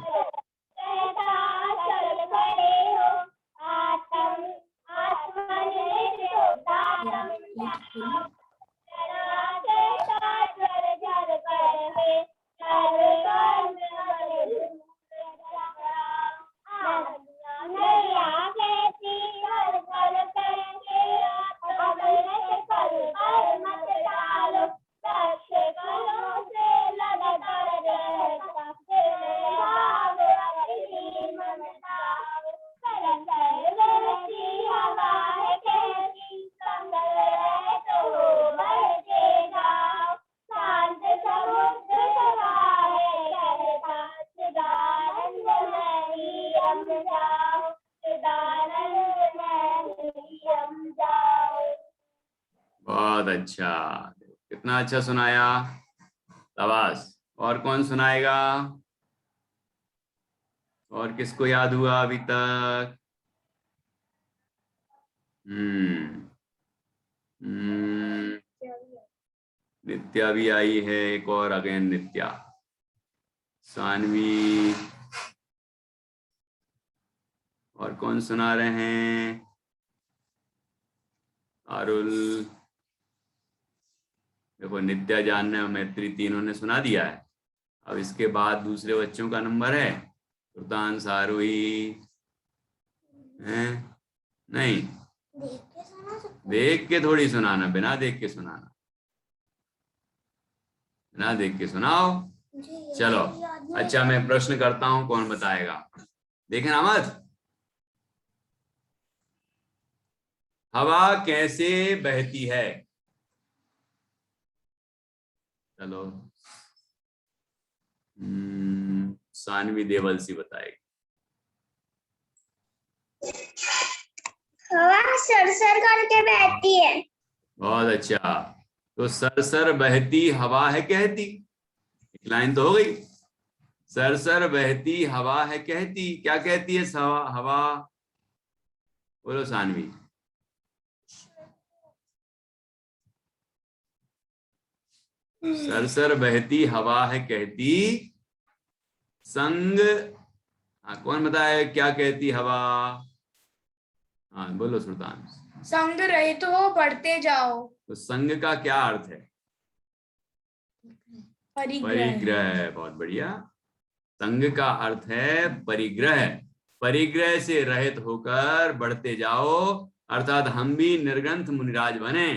बहुत अच्छा, कितना अच्छा सुनाया, शाबाश। और कौन सुनाएगा? और किसको याद हुआ अभी तक? नित्या भी आई है, एक और अगेन नित्या, सानवी, और कौन सुना रहे हैं? अरुल। देखो नित्या, जानने और मैत्री तीनों ने सुना दिया है। अब इसके बाद दूसरे बच्चों का नंबर है। सुल्तान, सारूही है? नहीं, देख के थोड़ी सुनाना, बिना देख के सुनाना, बिना देख के सुनाओ। चलो अच्छा, मैं प्रश्न करता हूं, कौन बताएगा? देखना मत। हवा कैसे बहती है? चलो, सानवी देवलसी बताएगी। हवा सरसर करके बहती है। बहुत अच्छा, तो सरसर बहती हवा है कहती, एक लाइन तो हो गई। सरसर बहती हवा है कहती, क्या कहती है हवा? बोलो सानवी। सरसर बहती हवा है कहती, संग, कौन बताए क्या कहती हवा? हाँ बोलो सुल्तान। संग रहित हो बढ़ते जाओ। तो संग का क्या अर्थ है? परिग्रह। बहुत बढ़िया, संग का अर्थ है परिग्रह। परिग्रह से रहित होकर बढ़ते जाओ, अर्थात हम भी निर्ग्रंथ मुनिराज बने।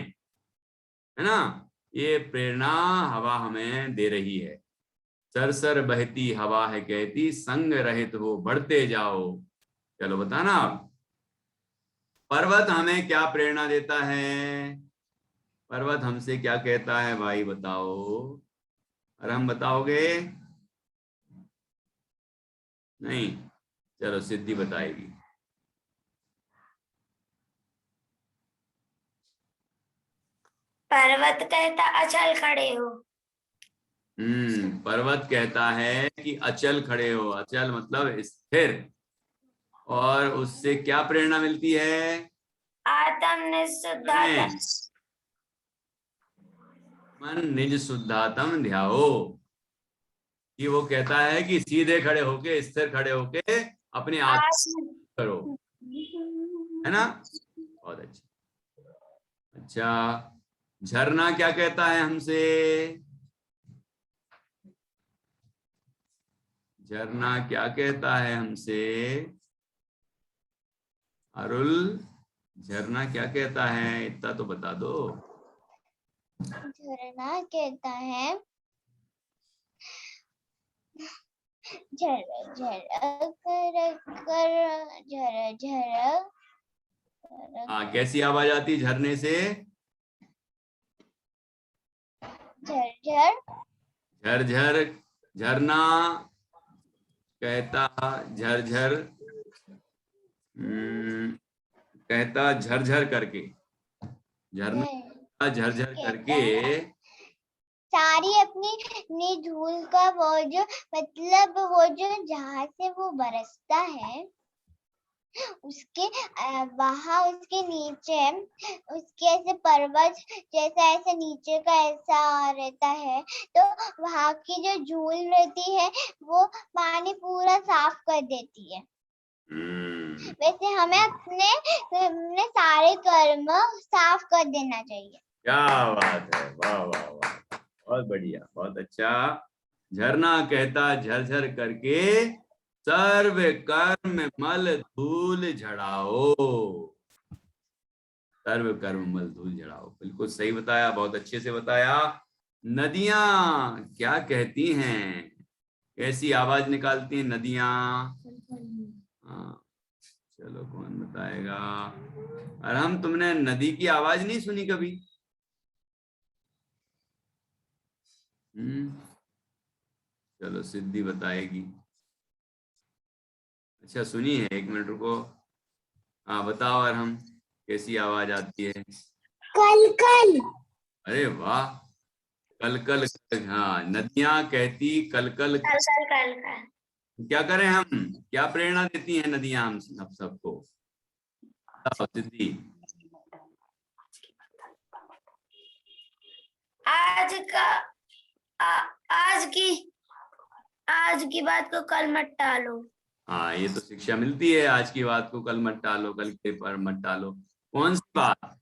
है ना। ये प्रेरणा हवा हमें दे रही है। सरसर बहती हवा है कहती, संग रहित हो बढ़ते जाओ। चलो बताना आप, पर्वत हमें क्या प्रेरणा देता है? पर्वत हमसे क्या कहता है भाई, बताओ। और हम बताओगे? नहीं, चलो सिद्धि बताएगी। पर्वत कहता अचल खड़े हो। पर्वत कहता है कि अचल खड़े हो। अचल मतलब स्थिर। और उससे क्या प्रेरणा मिलती है? आत्म निशुद्धात्म। मन निज शुद्धात्म ध्याओ। कि वो कहता है कि सीधे खड़े होके, स्थिर खड़े होके अपने आत्म करो, है ना। बहुत अच्छा। अच्छा, झरना क्या कहता है हमसे? झरना क्या कहता है हमसे? अरुल, झरना क्या कहता है, इतना तो बता दो। झरना कहता है झर झर कर झर झर। हाँ, कैसी आवाज आती झरने से? झर झर झरझर। झरना कहता झरझर, कहता झरझर करके। झरना झरझर करके सारी अपनी धूल का वो जो मतलब वो जो जहाँ से वो बरसता है उसके वहाँ उसके नीचे उसके ऐसे पर्वत जैसा ऐसे नीचे का ऐसा रहता है, तो वहाँ की जो धूल रहती है वो पानी पूरा साफ कर देती है। वैसे हमें अपने सारे कर्म साफ कर देना चाहिए। क्या बात है, वाह वाह वाह, बहुत बढ़िया, बहुत अच्छा। झरना कहता झरझर करके सर्व कर्म मल धूल झड़ाओ। सर्व कर्म मल धूल झड़ाओ, बिल्कुल सही बताया, बहुत अच्छे से बताया। नदियां क्या कहती हैं? कैसी आवाज निकालती हैं नदियां? हाँ, चलो कौन बताएगा? और हम, तुमने नदी की आवाज नहीं सुनी कभी? चलो सिद्धि बताएगी। अच्छा सुनी है, 1 मिनट रुको। हाँ बताओ, और हम कैसी आवाज आती है? कल कल। अरे वाह, कल कल। हाँ, नदियां कहती कल कल। कल। क्या करें हम, क्या प्रेरणा देती हैं नदियां हम सबको? सिद्धि। आज की बात को कल मत टालो। हाँ, ये तो शिक्षा मिलती है, आज की बात को कल मत टालो, कल के पर मत टालो। कौन सी बात?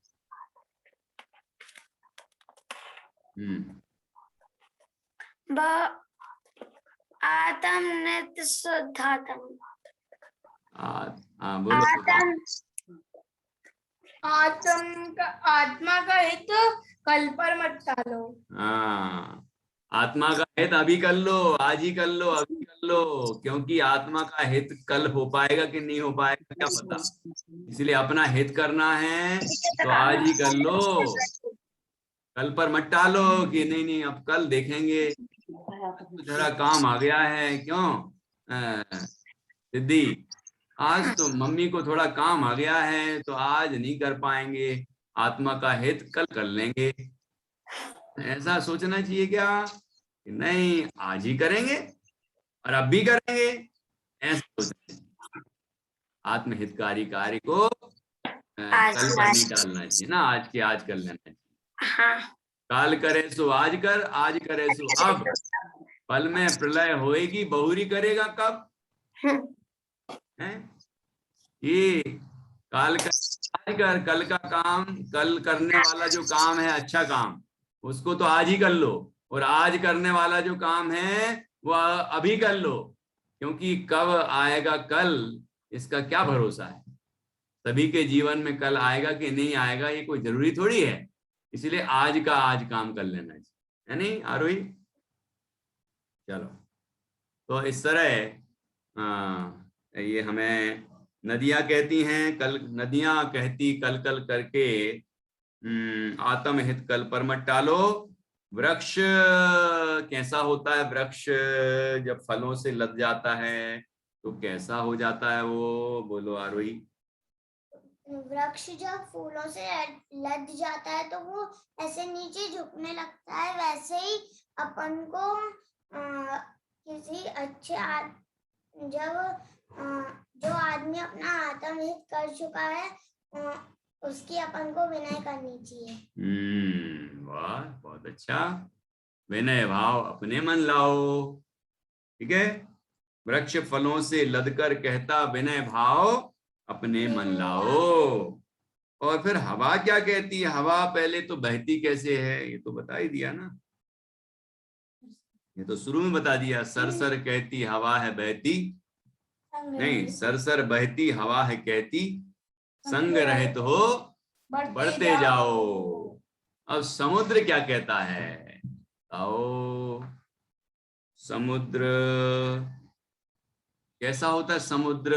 आत्म नित्य शुद्धात्म। बोलो। आत्मा का हित कल पर मत टालो। हाँ, आत्मा का हित अभी कर लो, आज ही कर लो, अभी कर लो, क्योंकि आत्मा का हित कल हो पाएगा कि नहीं हो पाएगा क्या पता। इसलिए अपना हित करना है तो आज ही कर लो, कल पर मत टालो कि नहीं नहीं अब कल देखेंगे। तो जरा काम आ गया है, क्यों सिद्धि? आज तो मम्मी को थोड़ा काम आ गया है तो आज नहीं कर पाएंगे, आत्मा का हित कल कर लेंगे। ऐसा सोचना चाहिए क्या कि नहीं आज ही करेंगे और अब भी करेंगे? ऐसा सोचना चाहिए। आत्महितकारी कार्य को कल पर नहीं टालना चाहिए ना, आज के आज कर लेना चाहिए। हाँ। काल करे सो आज कर, आज करे सो अब, पल में प्रलय होएगी बहुरी करेगा कब? है ये काल कर, आज कर, कल का काम, कल करने वाला जो काम है अच्छा काम, उसको तो आज ही कर लो, और आज करने वाला जो काम है वो अभी कर लो, क्योंकि कब आएगा कल इसका क्या भरोसा है। सभी के जीवन में कल आएगा कि नहीं आएगा ये कोई जरूरी थोड़ी है। इसलिए आज का आज काम कर लेना है नहीं आरोही? चलो, तो इस तरह ये हमें नदियां कहती हैं, कल नदियां कहती कल कल करके आत्महित कल पर मत टालो। वृक्ष कैसा होता है? वृक्ष जब फलों से लद जाता है तो कैसा हो जाता है वो? बोलो आरोही। वृक्ष जब फूलों से लद जाता है तो वो ऐसे नीचे झुकने लगता है, वैसे ही अपन को किसी अच्छे जो आदमी अपना आत्महित कर चुका है उसकी अपन को विनय करनी चाहिए। वाह, बहुत अच्छा। विनय भाव अपने मन लाओ, ठीक है। वृक्ष फलों से लदकर कहता विनय भाव अपने मन लाओ। और फिर हवा क्या कहती है? हवा पहले तो बहती कैसे है ये तो बता ही दिया ना, ये तो शुरू में बता दिया। सरसर कहती हवा है बहती, नहीं, सरसर बहती हवा है कहती, संग रहित हो बढ़ते जाओ। अब समुद्र क्या कहता है? आओ, समुद्र कैसा होता है? समुद्र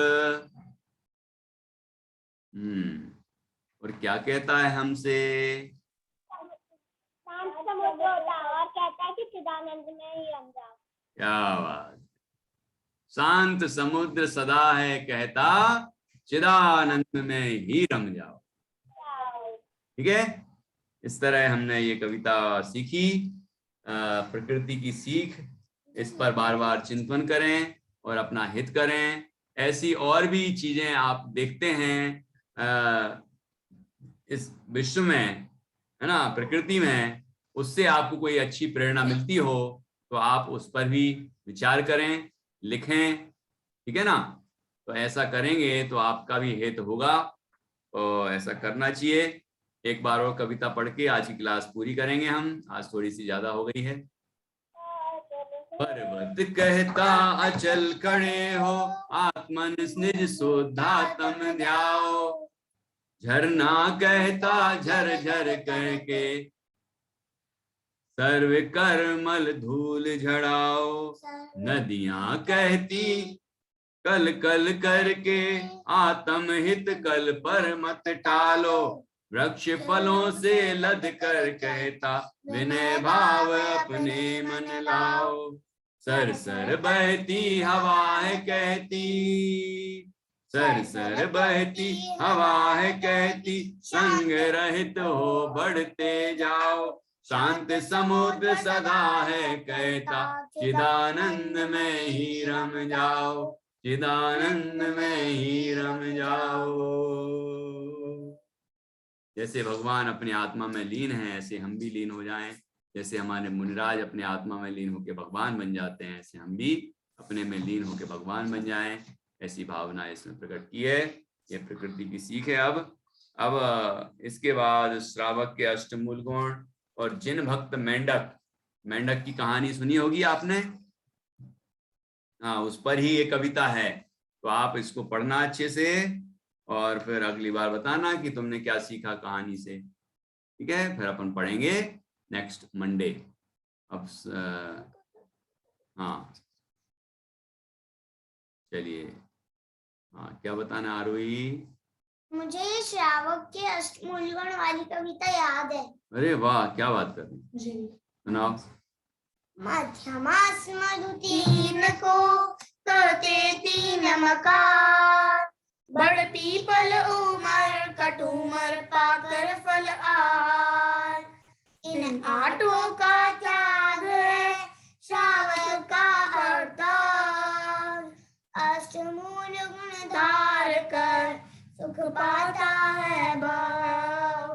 और क्या कहता है हमसे? शांत समुद्र होता है और कहता है कि चिदानंद में ही रम जाओ। क्या बात! शांत समुद्र सदा है कहता चिदानंद में ही रम जाओ। ठीक है, इस तरह हमने ये कविता सीखी। प्रकृति की सीख, इस पर बार बार चिंतन करें और अपना हित करें। ऐसी और भी चीजें आप देखते हैं इस विश्व में, है ना, प्रकृति में, उससे आपको कोई अच्छी प्रेरणा मिलती हो तो आप उस पर भी विचार करें, लिखें, ठीक है ना। तो ऐसा करेंगे तो आपका भी हित होगा और ऐसा करना चाहिए। एक बार और कविता पढ़ के आज की क्लास पूरी करेंगे हम, आज थोड़ी सी ज्यादा हो गई है। पर्वत कहता अचल खड़े हो, आत्मन निज शुद्धात्म ध्याओ। झरना कहता झर झर करके, सर्व कर्मल धूल झड़ाओ। नदियां कहती कल कल करके, आत्महित कल पर मत टालो। वृक्ष फलों से लद कर कहता विनय भाव अपने मन लाओ। सर सर बहती हवा है कहती, सर सर बहती हवा है कहती, संग रहित हो बढ़ते जाओ। शांत समुद्र सदा है कहता, चिदानंद में ही रम जाओ, चिदानंद में ही रम जाओ। जैसे भगवान अपने आत्मा में लीन हैं, ऐसे हम भी लीन हो जाएं। जैसे हमारे मुनिराज अपने आत्मा में लीन होकर भगवान बन जाते हैं, ऐसे हम भी अपने में लीन होकर भगवान बन जाएं। ऐसी भावना इसमें प्रकट की है। ये प्रकृति की सीख है। अब इसके बाद श्रावक के अष्टमूल गुण और जिन भक्त मेंढक, मेंढक की कहानी सुनी होगी आपने, हाँ, उस पर ही ये कविता है। तो आप इसको पढ़ना अच्छे से और फिर अगली बार बताना कि तुमने क्या सीखा कहानी से, ठीक है। फिर अपन पढ़ेंगे नेक्स्ट मंडे। अब हाँ, चलिए, हाँ, क्या बताना आरोही? मुझे ये श्रावक के अष्टमूल गुण वाली कविता याद है। अरे वाह, क्या बात कर रही, सुनाओ। मध्यमास मधु तीन को, करते तीन मकार। बढ़ती पल उमर कटुमर, पाकर फल आर। इन आठों का त्याग है श्रावक का अवतार। अष्टमूल गुण धार कर सुख पाता है भाव।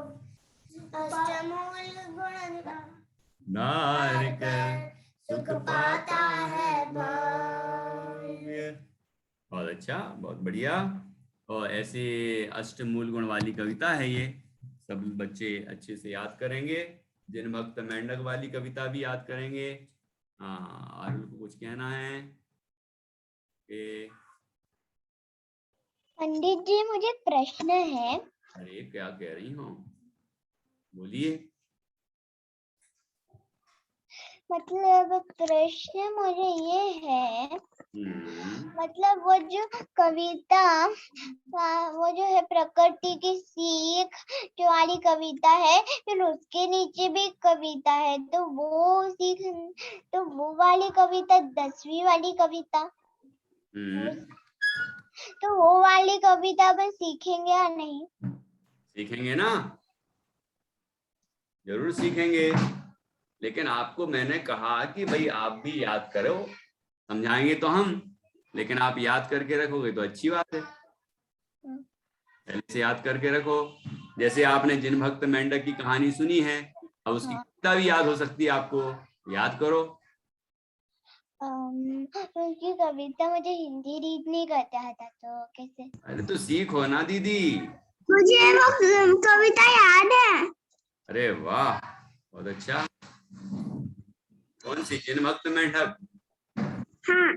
अष्टमूल गुण नार कर सुख पाता है भाव। बहुत अच्छा, बहुत बढ़िया। और ऐसे अष्टमूल गुण वाली कविता है ये, सब बच्चे अच्छे से याद करेंगे। जिन भक्त मेंढक वाली कविता भी याद करेंगे। हाँ, आरुल को कुछ कहना है? पंडित जी, मुझे प्रश्न है। अरे क्या कह रही हो, बोलिए। मतलब प्रश्न मुझे ये है, मतलब वो जो कविता, वो जो है प्रकृति की सीख जो वाली कविता है, फिर उसके नीचे भी कविता है, तो वो सीख, तो वो वाली कविता 10वीं वाली कविता, तो वो वाली कविता अपन सीखेंगे या नहीं? सीखेंगे ना, जरूर सीखेंगे, लेकिन आपको मैंने कहा कि भाई आप भी याद करो, समझाएंगे तो हम, लेकिन आप याद करके रखोगे तो अच्छी बात है। पहले से याद करके रखो, जैसे आपने जिन भक्त मेंढक की कहानी सुनी है, अब उसकी कविता भी याद हो सकती है आपको, याद करो। उसकी कविता मुझे हिंदी रीड नहीं करता था, तो कैसे? अरे तो सीखो ना दीदी। मुझे वो कविता याद है। अरे वाह, बहुत अच्छा। कौन सी, जिन भक्त मेंढक? हाँ।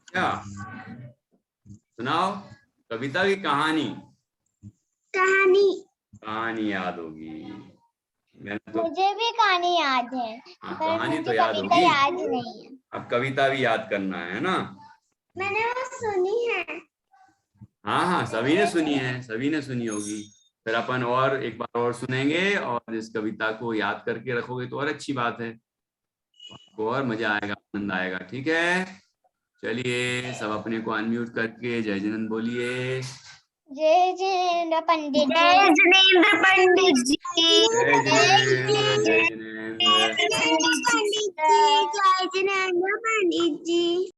क्या सुनाओ, कविता की कहानी? कहानी याद होगी, मैंने तो मुझे भी कहानी याद है, हाँ, पर कहानी मुझे तो याद कविता होगी, याद नहीं है। अब कविता भी याद करना है ना। मैंने वो सुनी है। हाँ हाँ, सभी ने सुनी है, सभी ने सुनी होगी। फिर अपन और एक बार और सुनेंगे, और इस कविता को याद करके रखोगे तो और अच्छी बात है, आपको और मजा आएगा, आनंद आएगा। ठीक है, चलिए सब अपने को अनम्यूट करके जय जिनेंद्र बोलिए। जय जिनेंद्र पंडित जी। जय जिनेंद्र पंडित जी। जय जिनेंद्र, जय जिनेंद्र। जय जिनेंद्र पंडित जी।